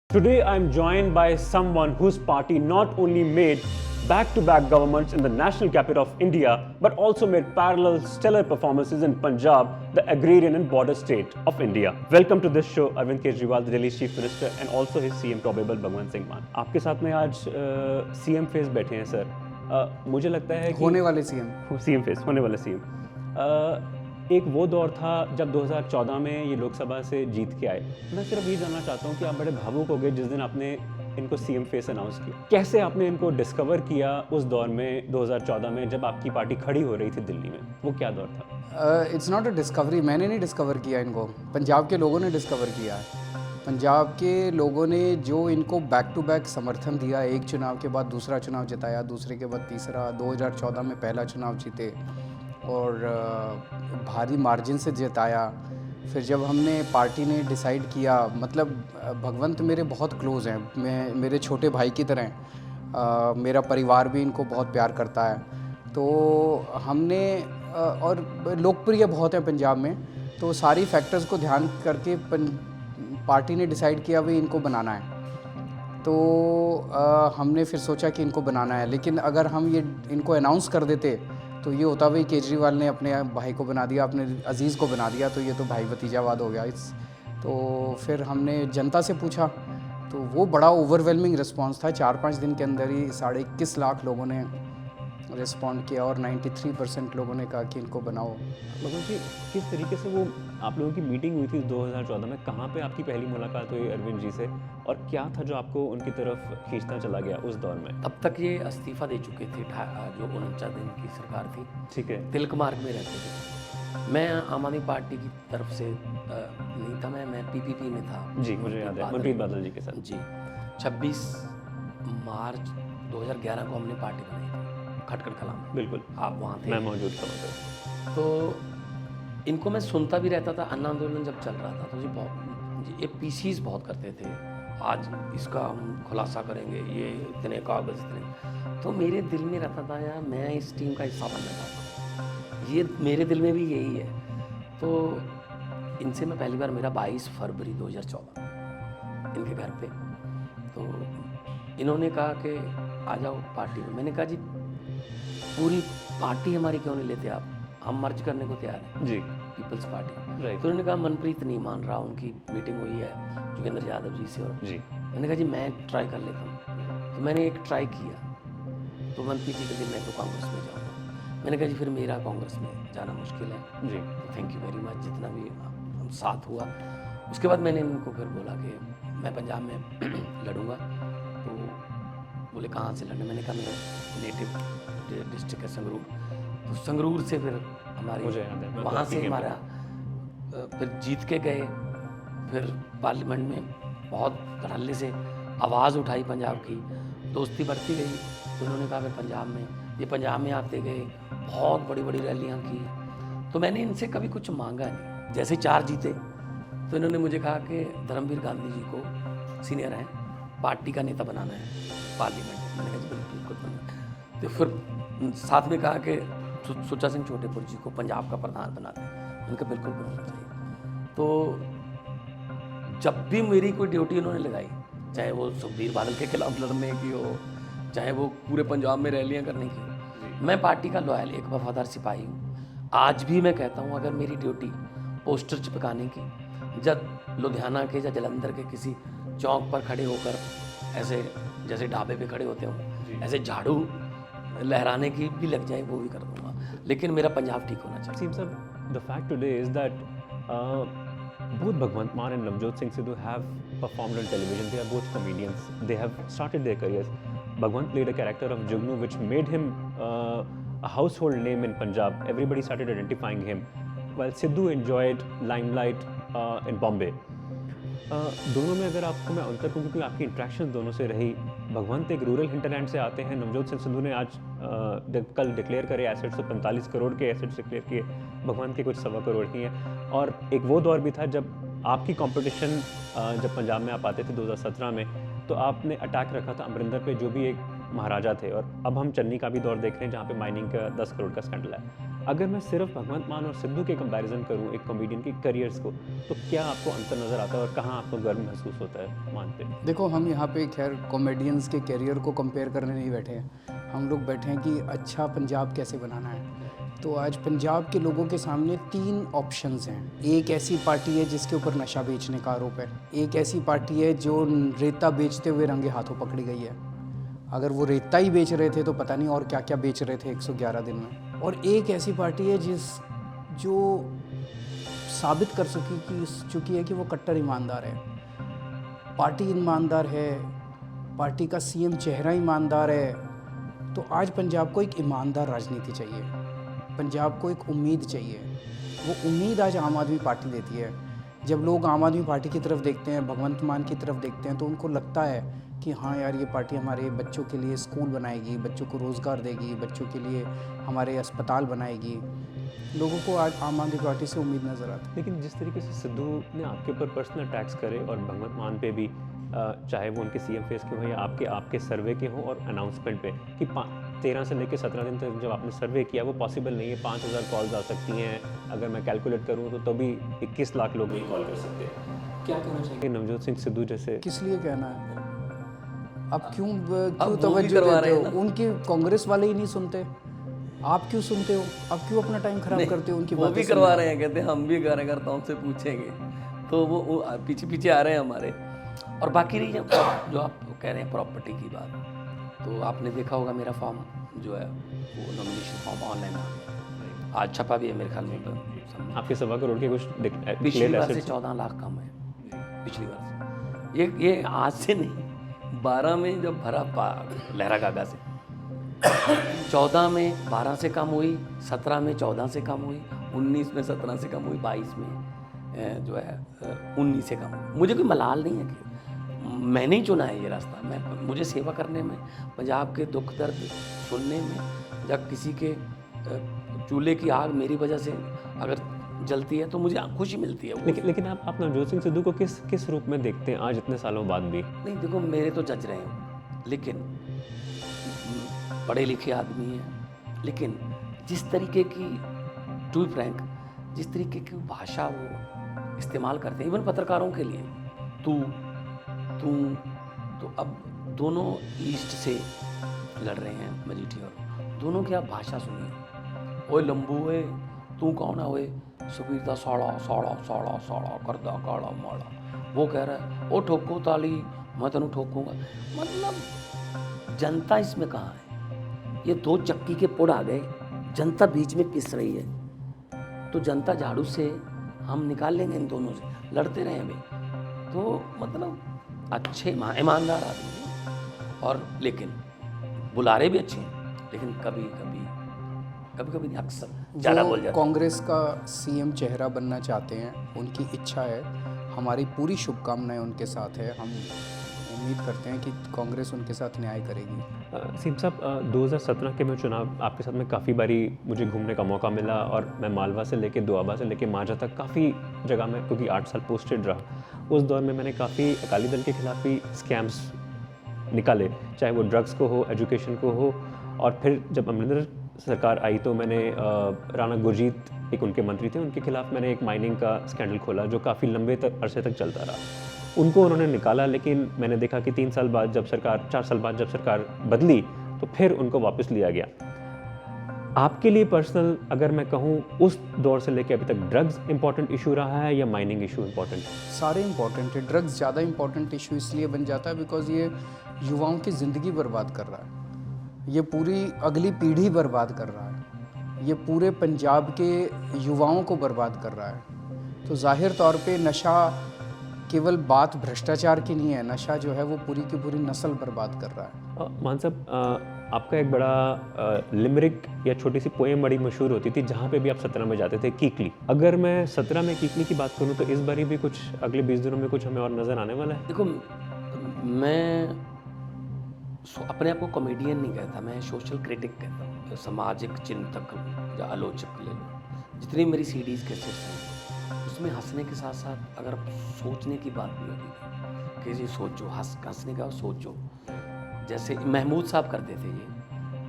Today I'm joined by someone whose party not only made back-to-back governments in the national capital of India, but also made parallel stellar performances in Punjab, the agrarian and border state of India. Welcome to this show, Arvind Kejriwal, the Delhi's Chief Minister, and also his CM probable Bhagwant Singh Maan. आपके साथ में आज CM face बैठे हैं sir. मुझे लगता है कि होने वाले CM फेस होने वाले CM. एक वो दौर था जब 2014 में ये लोकसभा से जीत के आए. मैं सिर्फ ये जानना चाहता हूँ कि आप बड़े भावुक हो गए जिस दिन आपने इनको सीएम फेस अनाउंस किया. कैसे आपने इनको डिस्कवर किया उस दौर में 2014 में जब आपकी पार्टी खड़ी हो रही थी दिल्ली में? वो क्या दौर था? It's not a discovery. मैंने नहीं डिस्कवर किया इनको, पंजाब के लोगों ने डिस्कवर किया है. पंजाब के लोगों ने जो इनको बैक टू बैक समर्थन दिया, एक चुनाव के बाद दूसरा चुनाव जिताया, दूसरे के बाद तीसरा, 2014 में पहला चुनाव जीते और भारी मार्जिन से जिताया. फिर जब हमने पार्टी ने डिसाइड किया, मतलब भगवंत मेरे बहुत क्लोज़ हैं, मेरे छोटे भाई की तरह हैं. मेरा परिवार भी इनको बहुत प्यार करता है. तो हमने और लोकप्रिय बहुत है पंजाब में, तो सारी फैक्टर्स को ध्यान करके पार्टी ने डिसाइड किया भाई इनको बनाना है. तो हमने फिर सोचा कि इनको बनाना है, लेकिन अगर हम ये इनको अनाउंस कर देते तो ये होता भाई केजरीवाल ने अपने भाई को बना दिया, अपने अजीज़ को बना दिया, तो ये तो भाई भतीजावाद हो गया. तो फिर हमने जनता से पूछा, तो वो बड़ा ओवरवेलमिंग रिस्पांस था. 4-5 दिन के अंदर ही 21.5 लाख लोगों ने रिस्पॉन्ड किया और 93% लोगों ने कहा कि इनको बनाओ. मतलब कि किस तरीके से वो आप लोगों की मीटिंग हुई थी 2014 में, कहाँ पे आपकी पहली मुलाकात हुई अरविंद जी से, और क्या था जो आपको उनकी तरफ खींचता चला गया उस दौर में? तब तक ये इस्तीफा दे चुके थे, जो 49 दिन की सरकार थी. ठीक है. तिलक मार्ग में रहते थे. मैं आम आदमी पार्टी की तरफ से नहीं था, मैं पीपीपी में था. जी, मुझे याद है, मनप्रीत बादल जी के साथ. जी, 26 मार्च 2011 को हमने पार्टी बनाई थी खटखट कलां में. बिल्कुल, आप वहाँ थे. मैं मौजूद था. तो इनको मैं सुनता भी रहता था. अन्ना आंदोलन जब चल रहा था तो ये पीसीज बहुत करते थे. आज इसका हम खुलासा करेंगे, ये इतने कागज इतने. तो मेरे दिल में रहता था यार मैं इस टीम का हिस्सा बनना चाहता हूँ. ये मेरे दिल में भी यही है. तो इनसे मैं पहली बार, मेरा 22 फरवरी 2014 इनके घर पे. तो इन्होंने कहा कि आ जाओ पार्टी में. मैंने कहा जी पूरी पार्टी हमारी क्यों नहीं लेते आप, हम मर्ज करने को तैयार हैं. जी, पीपल्स पार्टी. राइट. तो उन्होंने कहा मनप्रीत नहीं मान रहा, उनकी मीटिंग हुई है जोगेंद्र यादव जी से. और जी, मैंने कहा जी मैं ट्राई कर लेता हूँ. तो मैंने एक ट्राई किया. तो मनप्रीत जी कहते मैं तो कांग्रेस में जाऊँगा. मैंने कहा जी फिर मेरा कांग्रेस में जाना मुश्किल है. जी. तो थैंक यू वेरी मच, जितना भी हम साथ हुआ. उसके बाद मैंने इनको फिर बोला कि मैं पंजाब में लड़ूंगा. तो बोले कहाँ से लड़ना. मैंने कहा मेरा नेटिव डिस्ट्रिक्ट है संगरूर. तो संगरूर से फिर हमारी, मुझे याद है, वहाँ से हमारा फिर जीत के गए. फिर पार्लियामेंट में बहुत धड़ल्ले से आवाज़ उठाई पंजाब की. दोस्ती बढ़ती गई. तो उन्होंने कहा मैं पंजाब में आते गए, बहुत बड़ी बड़ी रैलियाँ की. तो मैंने इनसे कभी कुछ मांगा नहीं. जैसे 4 जीते तो इन्होंने मुझे कहा कि धर्मवीर गांधी जी को, सीनियर हैं, पार्टी का नेता बनाना है पार्लियामेंट. मैंने कहा जी बिल्कुल बनना. तो फिर साथ में कहा कि सुच्चा सिंह छोटेपुर जी को पंजाब का प्रधान बनाते हैं. उनका बिल्कुल बनना चाहिए. तो जब भी मेरी कोई ड्यूटी उन्होंने लगाई, चाहे वो सुखबीर बादल के खिलाफ लड़ने की हो, चाहे वो पूरे पंजाब में रैलियां करने की हो, मैं पार्टी का लॉयल एक वफादार सिपाही हूँ. आज भी मैं कहता हूँ अगर मेरी ड्यूटी पोस्टर चिपकाने की, जब लुधियाना के या जलंधर के किसी चौक पर खड़े होकर ऐसे जैसे ढाबे पे खड़े होते हों, ऐसे झाड़ू लहराने की भी लग जाए, वो भी कर दूंगा. लेकिन मेरा पंजाब ठीक होना चाहिए. Seems that the fact today is that both Bhagwant Maan and Navjot Singh Sidhu have performed on television. They are both comedians. They have started their careers. Bhagwant played a character of Jugnu, which made him a household name in Punjab. Everybody started identifying him. While Sidhu enjoyed limelight in Bombay. दोनों में अगर आपको मैं अंतर कहूँ, क्योंकि आपकी interaction दोनों से रही. भगवंत एक रूरल हिंटरलैंड से आते हैं. नवजोत सिंह सिद्धू ने आज कल डिक्लेयर करे एसेट्स, तो 45 करोड़ के एसेट्स डिक्लेयर किए. भगवंत के कुछ 1.25 करोड़ की हैं. और एक वो दौर भी था जब आपकी कंपटीशन, जब पंजाब में आप आते थे 2017 में, तो आपने अटैक रखा था अमरिंदर पे, जो भी एक महाराजा थे, और अब हम चन्नी का भी दौर देख रहे हैं जहाँ पे माइनिंग का 10 करोड़ का स्कैंडल है। अगर मैं सिर्फ भगवंत मान और सिद्धू के कंपैरिजन करूँ एक कॉमेडियन की करियर्स को, तो क्या आपको अंतर नज़र आता है और कहाँ आपको गर्व महसूस होता है मान पे? देखो, हम यहाँ पे खैर कॉमेडियंस के कैरियर को कंपेयर करने नहीं बैठे हैं, हम लोग बैठे हैं कि अच्छा पंजाब कैसे बनाना है। तो आज पंजाब के लोगों के सामने 3 ऑप्शंस हैं। एक ऐसी पार्टी है जिसके ऊपर नशा बेचने का आरोप है, एक ऐसी पार्टी है जो रेता बेचते हुए रंगे हाथों पकड़ी गई है, अगर वो रेता ही बेच रहे थे तो पता नहीं और क्या क्या बेच रहे थे 111 दिन में। और एक ऐसी पार्टी है जो साबित कर चुकी है कि वो कट्टर ईमानदार है, पार्टी ईमानदार है, पार्टी का सीएम चेहरा ईमानदार है। तो आज पंजाब को एक ईमानदार राजनीति चाहिए, पंजाब को एक उम्मीद चाहिए। वो उम्मीद आज आम आदमी पार्टी देती है। जब लोग आम आदमी पार्टी की तरफ देखते हैं, भगवंत मान की तरफ देखते हैं, तो उनको लगता है कि हाँ यार, ये पार्टी हमारे बच्चों के लिए स्कूल बनाएगी, बच्चों को रोज़गार देगी, बच्चों के लिए हमारे अस्पताल बनाएगी। लोगों को आज आम आदमी पार्टी से उम्मीद नज़र आती है। लेकिन जिस तरीके से सिद्धू ने आपके ऊपर पर्सनल अटैक्स करे और भगवंत मान पे भी, चाहे वो उनके सीएम फेस के हों या आपके सर्वे के हों, और अनाउंसमेंट पे कि 13 से लेकर 17 दिन तक जब आपने सर्वे किया वो पॉसिबल नहीं है, 5000 कॉल्स आ सकती हैं, अगर मैं कैलकुलेट करूँ तो तभी 21 लाख लोग नहीं कॉल कर सकते हैं। क्या कहना चाहिए नवजोत सिंह सिद्धू जैसे? किस लिए कहना है? अब क्यों वो भी तवज्जो करवा देते रहे हो? हैं ना। उनके कांग्रेस वाले ही नहीं सुनते, आप क्यों सुनते हो? अब क्यों अपना टाइम खराब करते हो उनकी वो भी बातें करवा सुनने? रहे हैं, कहते हैं हम भी कार्यकर्ताओं से पूछेंगे, तो वो पीछे पीछे आ रहे हैं हमारे। और बाकी रही जो आप कह रहे हैं प्रॉपर्टी की बात, तो आपने देखा होगा मेरा फॉर्म जो है वो नॉमिनेशन फॉर्म ऑनलाइन आ गया, आज छपा भी है मेरे ख्याल में। आपके 1.25 करोड़ के कुछ पिछली बार से 14 लाख कम है, पिछली बार से। ये आज से नहीं, 12 में जब भरा लहरा गागा से, 14 में 12 से कम हुई, 17 में 14 से कम हुई, 19 में 17 से कम हुई, 22 में जो है 19 से कम हुई। मुझे कोई मलाल नहीं है कि मैंने ही चुना है ये रास्ता। मुझे सेवा करने में, पंजाब के दुख दर्द सुनने में, जब किसी के चूल्हे की आग मेरी वजह से अगर जलती है तो मुझे खुशी मिलती है। लेकिन आप नवजोत सिंह सिद्धू को किस रूप में देखते हैं आज इतने सालों बाद भी? नहीं देखो, मेरे तो जज रहे हैं, लेकिन पढ़े लिखे आदमी हैं, लेकिन जिस तरीके की, टू बी फ्रैंक, जिस तरीके की भाषा वो इस्तेमाल करते हैं, इवन पत्रकारों के लिए, तू, तो अब दोनों ईस्ट से लड़ रहे हैं मजीठी, और दोनों की आप भाषा सुनिए। ओए लंबू है, तू कौन है? ओए सुबीरदा साड़ा साड़ा साड़ा साड़ा करदा काड़ा माड़ा। वो कह रहा है ओ ठोको ताली, मैं तेनू ठोकूंगा। मतलब जनता इसमें कहाँ है? ये 2 चक्की के पुड़ आ गए, जनता बीच में पिस रही है, तो जनता झाड़ू से हम निकाल लेंगे इन दोनों से, लड़ते रहे अभी। तो मतलब अच्छे ईमानदार आदमी हैं, और लेकिन बुलारे भी अच्छे हैं, लेकिन कभी कभी नहीं, अक्सर ज़्यादा बोल जाते हैं। कांग्रेस का सीएम चेहरा बनना चाहते हैं, उनकी इच्छा है, हमारी पूरी शुभकामनाएं उनके साथ है। हम उम्मीद करते हैं कि कांग्रेस उनके साथ न्याय करेगी। सीएम साहब, 2017 के में चुनाव आपके साथ में काफ़ी बारी मुझे घूमने का मौका मिला, और मैं मालवा से लेके दोआबा से लेके मांझा तक काफ़ी जगह में, क्योंकि 8 साल पोस्टेड रहा, उस दौर में मैंने काफ़ी अकाली दल के खिलाफ भी स्कैम्स निकाले, चाहे वो ड्रग्स को हो, एजुकेशन को हो। और फिर जब अमरिंदर सरकार आई तो मैंने राणा गुरजीत, एक उनके मंत्री थे, उनके खिलाफ मैंने एक माइनिंग का स्कैंडल खोला जो काफ़ी लंबे अरसे तक चलता रहा। उनको उन्होंने निकाला, लेकिन मैंने देखा कि 3 साल बाद जब सरकार, 4 साल बाद जब सरकार बदली, तो फिर उनको वापस लिया गया। आपके लिए पर्सनल अगर मैं कहूँ, उस दौर से लेकर अभी तक ड्रग्स इंपॉर्टेंट इशू रहा है या माइनिंग इशू इंपॉर्टेंट? सारे इंपॉर्टेंट है। ड्रग्स ज़्यादा इंपॉर्टेंट इशू इसलिए बन जाता है बिकॉज ये युवाओं की ज़िंदगी बर्बाद कर रहा है, ये पूरी अगली पीढ़ी बर्बाद कर रहा है, ये पूरे पंजाब के युवाओं को बर्बाद कर रहा है। तो जाहिर तौर पे नशा केवल बात भ्रष्टाचार की नहीं है, नशा जो है वो पूरी की पूरी नस्ल बर्बाद कर रहा है। मान साहब, आपका एक बड़ा लिमरिक या छोटी सी पोएम बड़ी मशहूर होती थी जहाँ पे भी आप 17 में जाते थे, कीकली। अगर मैं 17 में कीकली की बात करूँ तो इस बारी भी कुछ अगले 20 दिनों में कुछ हमें और नज़र आने वाला है? देखो, मैं अपने आप को कॉमेडियन नहीं कहता, मैं सोशल क्रिटिक कहता हूँ, सामाजिक चिंतक या आलोचक ले लो। जितनी मेरी सीडीज़ के सेट्स हैं उसमें हंसने के साथ साथ अगर सोचने की बात भी होती है कि जी सोचो, हंसने का सोचो, जैसे महमूद साहब करते थे ये,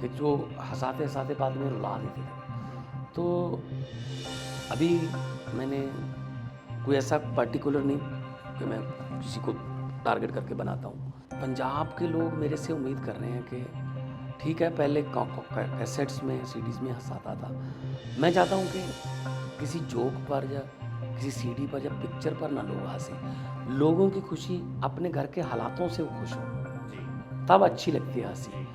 कि जो हंसाते हंसाते बाद में रुला देते थे। तो अभी मैंने कोई ऐसा पर्टिकुलर नहीं कि मैं किसी को टारगेट करके बनाता हूँ। पंजाब के लोग मेरे से उम्मीद कर रहे हैं कि ठीक है, पहले कैसेट्स में सीडीज़ में हंसाता था, मैं चाहता हूँ कि किसी जोक पर या किसी सीडी पर या पिक्चर पर ना लोग हंसे। लोगों की खुशी अपने घर के हालातों से वो खुश हो, तब अच्छी लगती है हंसी।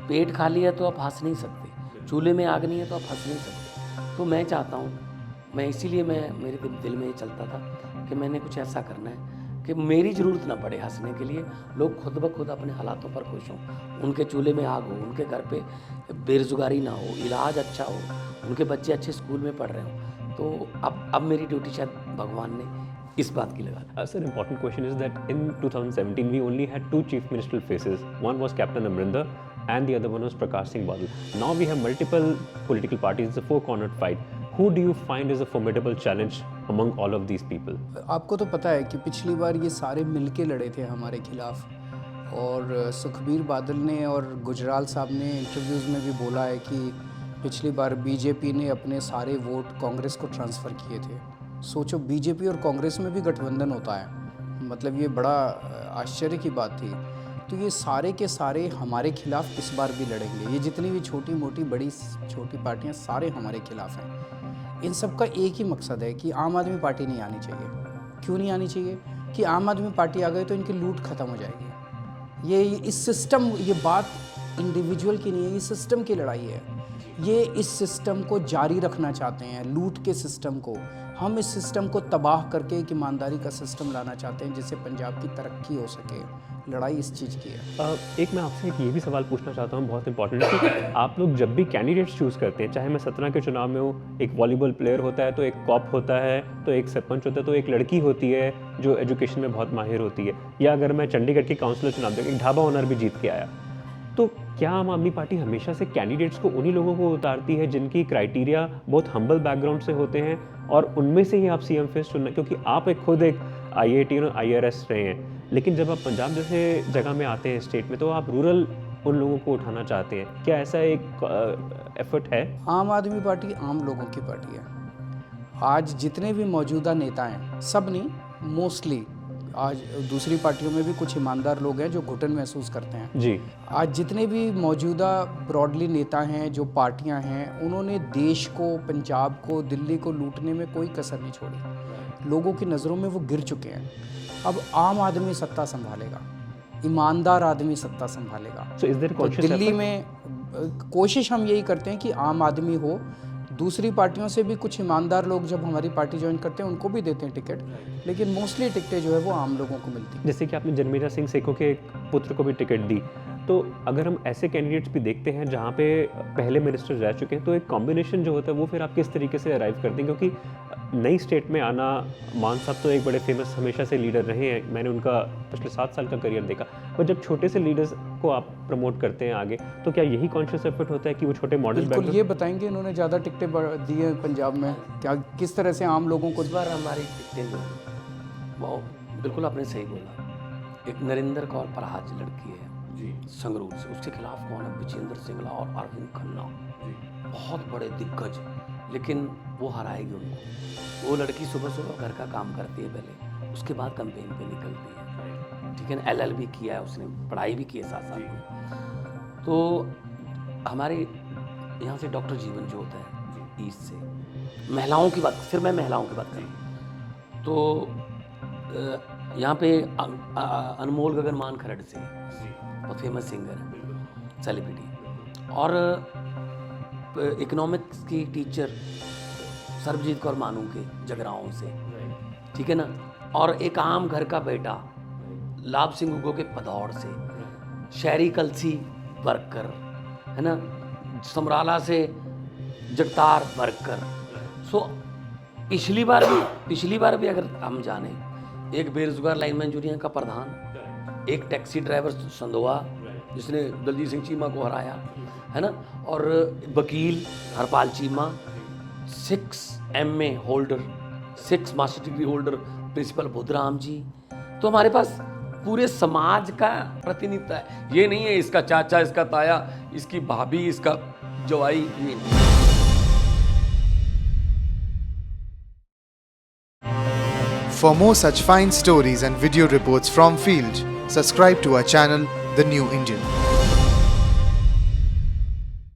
पेट खाली है तो आप हंस नहीं सकते, चूल्हे में आग नहीं है तो आप हंस नहीं सकते। तो मैं चाहता हूँ, मैं इसीलिए मेरे दिल में ये चलता था कि मैंने कुछ ऐसा करना है कि मेरी ज़रूरत ना पड़े हंसने के लिए, लोग खुद ब खुद अपने हालातों पर खुश हों, उनके चूल्हे में आग हो, उनके घर पे बेरोज़गारी ना हो, इलाज अच्छा हो, उनके बच्चे अच्छे स्कूल में पढ़ रहे हों। तो अब मेरी ड्यूटी शायद भगवान ने इस बात की लगा। Sir, important question is that in 2017 we only had two chief ministerial faces. One was Captain Amrinder and the other one was Prakash Singh Badal. Now we have multiple political parties. It's a four-cornered fight. Who do you find is a formidable challenge among all of these people? आपको तो पता है कि पिछली बार ये सारे मिलके लड़े थे हमारे खिलाफ, और सुखबीर बादल ने और गुजराल साहब ने इंटरव्यूज़ में भी बोला है कि पिछली बार बीजेपी ने अपने सारे वोट कांग्रेस को ट्रांसफ़र किए थे। सोचो, बीजेपी और कांग्रेस में भी गठबंधन होता है, मतलब ये बड़ा आश्चर्य की बात थी। तो ये सारे के सारे हमारे खिलाफ इस बार भी लड़ेंगे। ये जितनी भी छोटी मोटी बड़ी छोटी पार्टियां सारे हमारे खिलाफ हैं। इन सब का एक ही मकसद है कि आम आदमी पार्टी नहीं आनी चाहिए। क्यों नहीं आनी चाहिए? कि आम आदमी पार्टी आ गई तो इनकी लूट ख़त्म हो जाएगी। ये इस सिस्टम, ये बात इंडिविजुअल की नहीं है, ये सिस्टम की लड़ाई है। ये इस सिस्टम को जारी रखना चाहते हैं, लूट के सिस्टम को। हम इस सिस्टम को तबाह करके एक ईमानदारी का सिस्टम लाना चाहते हैं जिससे पंजाब की तरक्की हो सके। लड़ाई इस चीज़ की है। एक मैं आपसे एक ये भी सवाल पूछना चाहता हूँ, बहुत इंपॉर्टेंट है कि आप लोग जब भी कैंडिडेट्स चूज़ करते हैं, चाहे मैं 17 के चुनाव में हूँ, एक वॉलीबॉल प्लेयर होता है, तो एक कॉप होता है, तो एक सरपंच होता है, तो एक लड़की होती है जो एजुकेशन में बहुत माहिर होती है, या अगर मैं चंडीगढ़ की काउंसिलर चुनाव देखूँ, एक ढाबा ओनर भी जीत के आया। तो क्या आम आदमी पार्टी हमेशा से कैंडिडेट्स को उन्हीं लोगों को उतारती है जिनकी क्राइटेरिया बहुत हम्बल बैकग्राउंड से होते हैं, और उनमें से ही आप सीएम फेस चुनना? क्योंकि आप खुद एक IIT और IRS रहे हैं, लेकिन जब आप पंजाब जैसे जगह में आते हैं स्टेट में, तो आप रूरल उन लोगों को उठाना चाहते हैं। क्या ऐसा एक एफर्ट है? आम आदमी पार्टी आम लोगों की पार्टी है। आज जितने भी मौजूदा नेता हैं, सब नहीं, मोस्टली आज दूसरी पार्टियों में भी कुछ ईमानदार लोग हैं जो घुटन महसूस करते हैं जी। आज जितने भी मौजूदा ब्रॉडली नेता हैं, जो पार्टियां हैं, उन्होंने देश को, पंजाब को, दिल्ली को लूटने में कोई कसर नहीं छोड़ी। लोगों की नज़रों में वो गिर चुके हैं। अब आम आदमी सत्ता संभालेगा, ईमानदार आदमी सत्ता संभालेगा। So is there तो conscious दिल्ली effort? में कोशिश हम यही करते हैं कि आम आदमी हो। दूसरी पार्टियों से भी कुछ ईमानदार लोग जब हमारी पार्टी ज्वाइन करते हैं उनको भी देते हैं टिकट, लेकिन मोस्टली टिकटें जो है वो आम लोगों को मिलती हैं। जैसे कि आपने जन्मेजा सिंह सेखों के पुत्र को भी टिकट दी, तो अगर हम ऐसे कैंडिडेट्स भी देखते हैं जहाँ पे पहले मिनिस्टर रह चुके हैं, तो एक कॉम्बिनेशन जो होता है वो फिर आप किस तरीके से अराइव करते हैं? क्योंकि नई स्टेट में आना, मान साहब तो एक बड़े फेमस हमेशा से लीडर रहे हैं, मैंने उनका पिछले 7 साल का करियर देखा, पर जब छोटे से लीडर्स को आप प्रमोट करते हैं आगे, तो क्या यही कॉन्शियस एफर्ट होता है कि वो छोटे मॉडल? बिल्कुल, ये बताएंगे इन्होंने ज़्यादा टिकटें दी हैं पंजाब में, क्या किस तरह से आम लोगों को? इस बार हमारी टिकटें जो वो बिल्कुल आपने सही बोला। एक नरेंद्र कौर पराज लड़की है संगरूर से, उसके खिलाफ कौन है? विजेंद्र सिंगला और अरविंद खन्ना, बहुत बड़े दिग्गज, लेकिन वो हराएगी उनको। वो लड़की सुबह सुबह घर का काम करती है पहले, उसके बाद कैंपेन पे निकलती है। ठीक है ना, LLB किया है उसने, पढ़ाई भी की है साथ साथ में। तो हमारे यहाँ से डॉक्टर जीवन जोत है ईस्ट से। महिलाओं की बात, फिर मैं महिलाओं की बात करूँ तो यहाँ पे अनमोल गगन मान खरड़ से, बहुत फेमस सिंगर है, सेलिब्रिटी, और इकोनॉमिक्स की टीचर सर्वजीत कौर मानू के जगराओं से, ठीक है ना, और एक आम घर का बेटा लाभ सिंह उगो के पदौड़ से, शहरी कलसी वर्कर है ना, समराला से जगतार वर्कर। सो पिछली बार भी अगर हम जाने, एक बेरोजगार लाइनमैन यूनियन का प्रधान, एक टैक्सी ड्राइवर संधवा जिसने दलजीत सिंह चीमा को हराया है ना, और वकील Harpal Cheema, 6 MA holder, 6 master degree holder principal Buddhram ji. तो हमारे पास पूरे समाज का प्रतिनिधित्व है। ये नहीं है इसका चाचा, इसका ताया, इसकी भाभी, इसका जवाई, ये नहीं। For more such fine stories and video reports from field, subscribe to our channel, The New Indian.